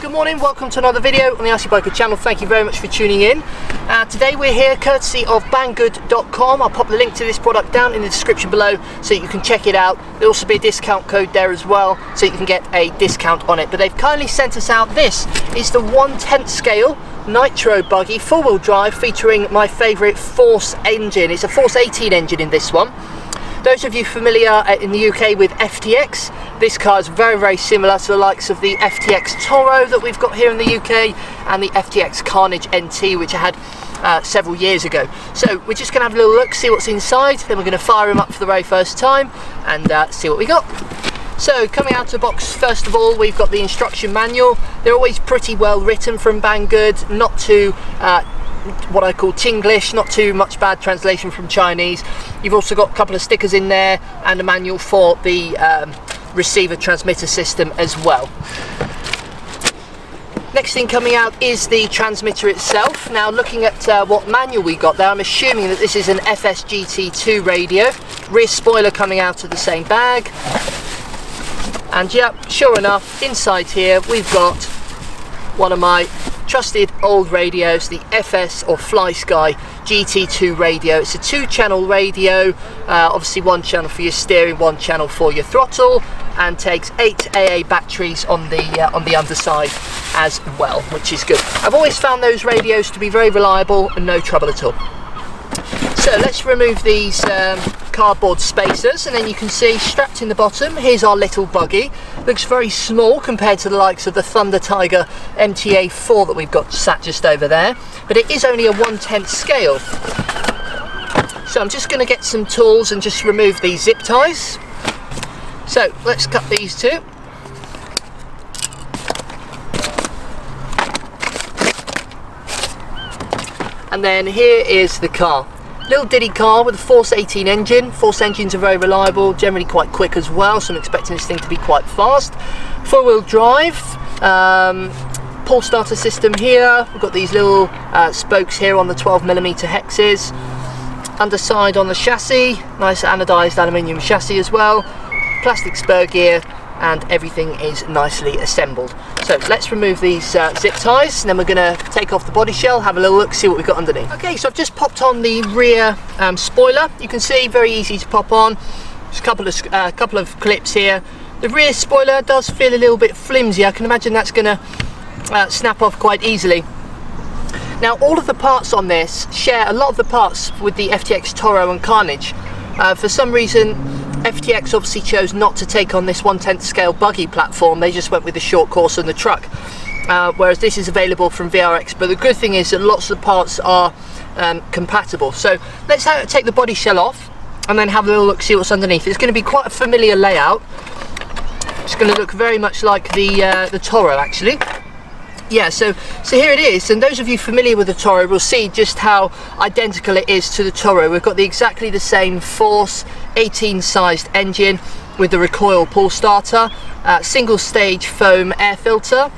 Good morning, welcome to another video on the RC Biker channel. Thank you very much for tuning in. Today we're here courtesy of banggood.com. I'll pop the link to this product down in the description below so you can check it out. There'll also be a discount code there as well so you can get a discount on it. But they've kindly sent us out this. It's the 1/10 scale Nitro buggy, four-wheel drive, featuring my favourite Force engine. It's a Force 18 engine in this one. Those of you familiar in the UK with FTX, this car is very similar to the likes of the FTX Torro that we've got here in the UK and the FTX Carnage NT, which I had several years ago. So we're just going to have a little look, see what's inside, then we're going to fire them up for the very first time and see what we got. So coming out of the box, first of all, we've got the instruction manual. They're always pretty well written from Banggood, not too what I call Tinglish, not too much bad translation from Chinese. You've also got a couple of stickers in there and a manual for the receiver transmitter system as well. Next thing coming out is the transmitter itself. Now looking at what manual we got there, I'm assuming that this is an FSGT2 radio. Rear spoiler coming out of the same bag. And yep, sure enough, inside here we've got one of my trusted old radios, the FS or Fly Sky GT2 radio. It's a 2-channel radio, obviously 1 channel for your steering, 1 channel for your throttle, and takes 8 AA batteries on the underside as well, which is good. I've always found those radios to be very reliable and no trouble at all. So let's remove these cardboard spacers, and then you can see strapped in the bottom, here's our little buggy. Looks very small compared to the likes of the Thunder Tiger MTA4 that we've got sat just over there, but it is only a 1/10 scale. So I'm just going to get some tools and just remove these zip ties. So let's cut these two. And then here is the car. Little ditty car with a Force 18 engine. Force engines are very reliable, generally quite quick as well, so I'm expecting this thing to be quite fast. 4-wheel drive, pull starter system here. We've got these little spokes here on the 12mm hexes. Underside on the chassis, nice anodized aluminium chassis as well. Plastic spur gear, and everything is nicely assembled. So let's remove these zip ties, and then we're going to take off the body shell, have a little look, see what we've got underneath. Okay, so I've just popped on the rear spoiler. You can see, very easy to pop on. Just a couple of clips here. The rear spoiler does feel a little bit flimsy. I can imagine that's going to snap off quite easily. Now all of the parts on this share a lot of the parts with the FTX Torro and Carnage. For some reason FTX obviously chose not to take on this 1/10 scale buggy platform. They just went with the short course and the truck, whereas this is available from VRX. But the good thing is that lots of the parts are compatible. So let's take the body shell off and then have a little look, see what's underneath. It's going to be quite a familiar layout. It's going to look very much like the Torro actually. Yeah, so here it is, and those of you familiar with the Torro will see just how identical it is to the Torro. We've got exactly the same Force 18 sized engine with the recoil pull starter, single stage foam air filter.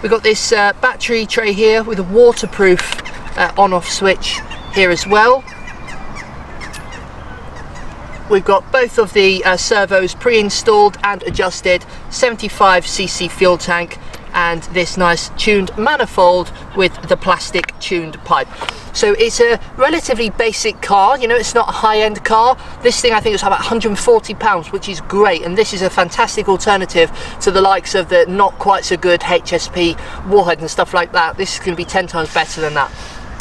We've got this battery tray here with a waterproof on-off switch here as well. We've got both of the servos pre-installed and adjusted, 75cc fuel tank, and this nice tuned manifold with the plastic tuned pipe. So it's a relatively basic car, you know, it's not a high-end car. This thing I think is about £140, which is great, and this is a fantastic alternative to the likes of the not quite so good HSP Warhead and stuff like that. This is going to be 10 times better than that.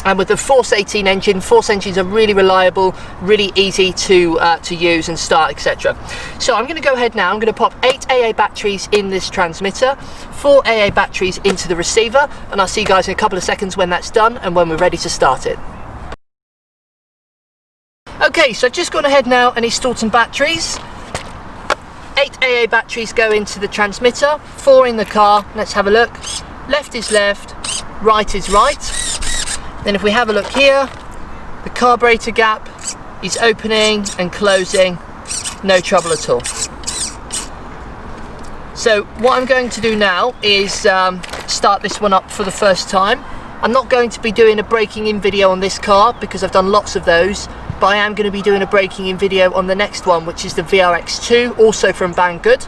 And with the Force 18 engine, Force engines are really reliable, really easy to use and start, etc. So I'm going to go ahead now, I'm going to pop 8 AA batteries in this transmitter, 4 AA batteries into the receiver, and I'll see you guys in a couple of seconds when that's done and when we're ready to start it. Okay, so I've just gone ahead now and installed some batteries. 8 AA batteries go into the transmitter, 4 in the car. Let's have a look. Left is left, right is right. Then if we have a look here, the carburetor gap is opening and closing, no trouble at all. So what I'm going to do now is start this one up for the first time. I'm not going to be doing a breaking in video on this car because I've done lots of those, but I am going to be doing a breaking in video on the next one, which is the VRX2, also from Banggood.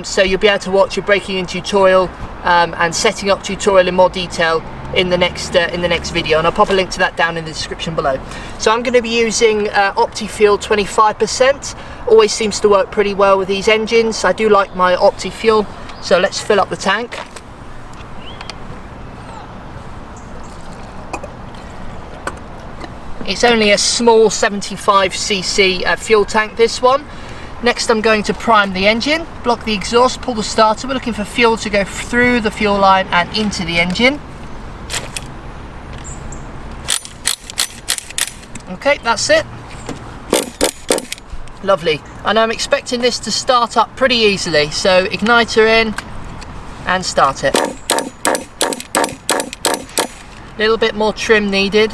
so you'll be able to watch a breaking in tutorial and setting up tutorial in more detail in the next video, and I'll pop a link to that down in the description below. So I'm going to be using OptiFuel 25%. Always seems to work pretty well with these engines. I do like my OptiFuel, so let's fill up the tank. It's only a small 75cc fuel tank, this one. Next I'm going to prime the engine, block the exhaust, pull the starter. We're looking for fuel to go through the fuel line and into the engine. Okay, that's it. Lovely. And I'm expecting this to start up pretty easily, so igniter in and start it. A little bit more trim needed,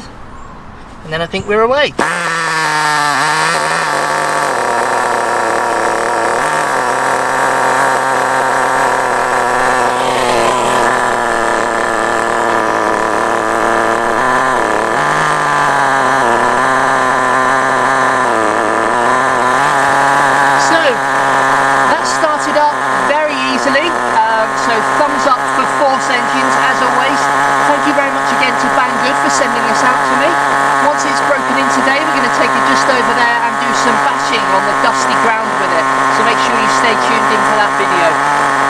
and then I think we're away. So thumbs up for Force Engines as always. Thank you very much again to Banggood for sending this out to me. Once it's broken in today, we're going to take it just over there and do some bashing on the dusty ground with it. So make sure you stay tuned in for that video.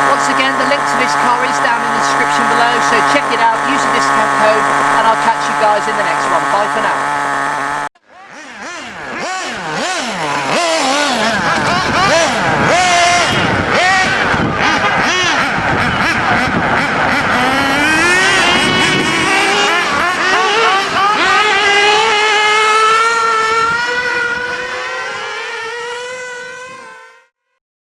Once again, the link to this car is down in the description below, so check it out, use the discount code, and I'll catch you guys in the next one. Bye for now.